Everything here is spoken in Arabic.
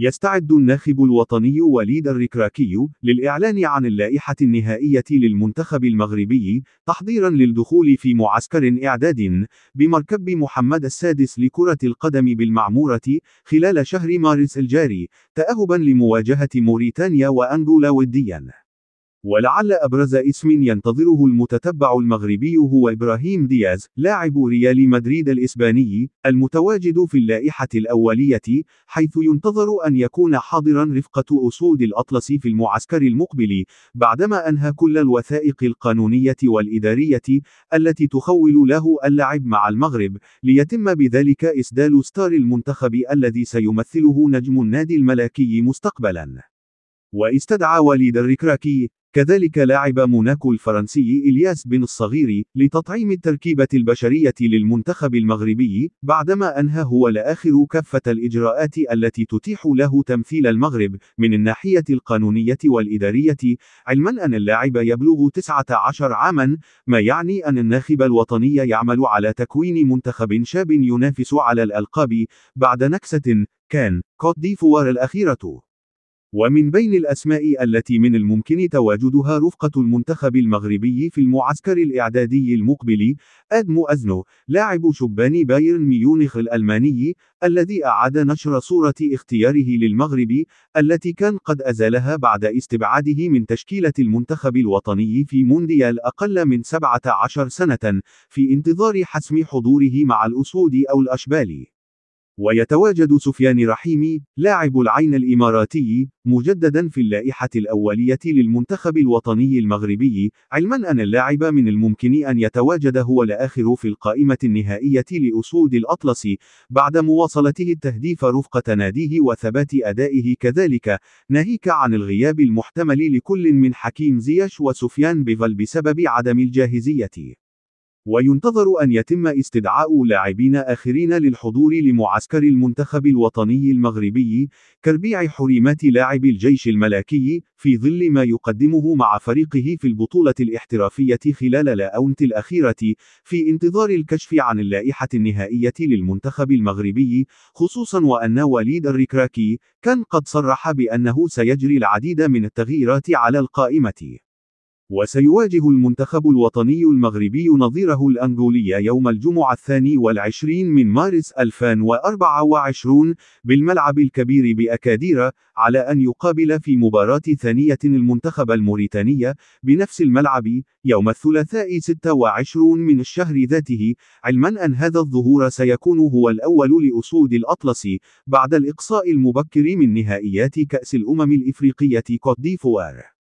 يستعد الناخب الوطني وليد الركراكي للإعلان عن اللائحة النهائية للمنتخب المغربي تحضيرا للدخول في معسكر إعداد بمركب محمد السادس لكرة القدم بالمعمورة خلال شهر مارس الجاري، تأهبا لمواجهة موريتانيا وأنغولا وديا. ولعل أبرز اسم ينتظره المتتبع المغربي هو إبراهيم دياز، لاعب ريال مدريد الإسباني، المتواجد في اللائحة الأولية، حيث ينتظر أن يكون حاضرا رفقة أسود الأطلس في المعسكر المقبل، بعدما أنهى كل الوثائق القانونية والإدارية التي تخول له اللعب مع المغرب، ليتم بذلك إسدال ستار المنتخب الذي سيمثله نجم النادي الملكي مستقبلا. واستدعى وليد الركراكي كذلك لاعب موناكو الفرنسي إلياس بن الصغير لتطعيم التركيبة البشرية للمنتخب المغربي، بعدما أنهى هو الآخر كافة الإجراءات التي تتيح له تمثيل المغرب من الناحية القانونية والإدارية، علما أن اللاعب يبلغ 19 عاما، ما يعني أن الناخب الوطني يعمل على تكوين منتخب شاب ينافس على الألقاب بعد نكسة كان كوت ديفوار الأخيرة. ومن بين الأسماء التي من الممكن تواجدها رفقة المنتخب المغربي في المعسكر الإعدادي المقبل، آدم أزنو، لاعب شبان بايرن ميونخ الألماني، الذي أعاد نشر صورة اختياره للمغرب التي كان قد أزالها بعد استبعاده من تشكيلة المنتخب الوطني في مونديال أقل من 17 سنة، في انتظار حسم حضوره مع الأسود أو الأشبال. ويتواجد سفيان رحيمي، لاعب العين الإماراتي، مجددا في اللائحة الأولية للمنتخب الوطني المغربي، علما أن اللاعب من الممكن أن يتواجد هو الآخر في القائمة النهائية لأسود الأطلس، بعد مواصلته التهديف رفقة ناديه وثبات أدائه كذلك، ناهيك عن الغياب المحتمل لكل من حكيم زياش وسفيان بيفال بسبب عدم الجاهزية. وينتظر أن يتم استدعاء لاعبين آخرين للحضور لمعسكر المنتخب الوطني المغربي، كربيع حريمات لاعب الجيش الملكي، في ظل ما يقدمه مع فريقه في البطولة الاحترافية خلال الآونة الأخيرة، في انتظار الكشف عن اللائحة النهائية للمنتخب المغربي، خصوصا وأن وليد الركراكي كان قد صرح بأنه سيجري العديد من التغييرات على القائمة. وسيواجه المنتخب الوطني المغربي نظيره الأنغولي يوم الجمعة 22 من مارس 2024 بالملعب الكبير بأكادير، على أن يقابل في مباراة ثانية المنتخب الموريتاني بنفس الملعب يوم الثلاثاء 26 من الشهر ذاته، علما أن هذا الظهور سيكون هو الأول لأسود الأطلس بعد الإقصاء المبكر من نهائيات كأس الأمم الإفريقية كوت ديفوار.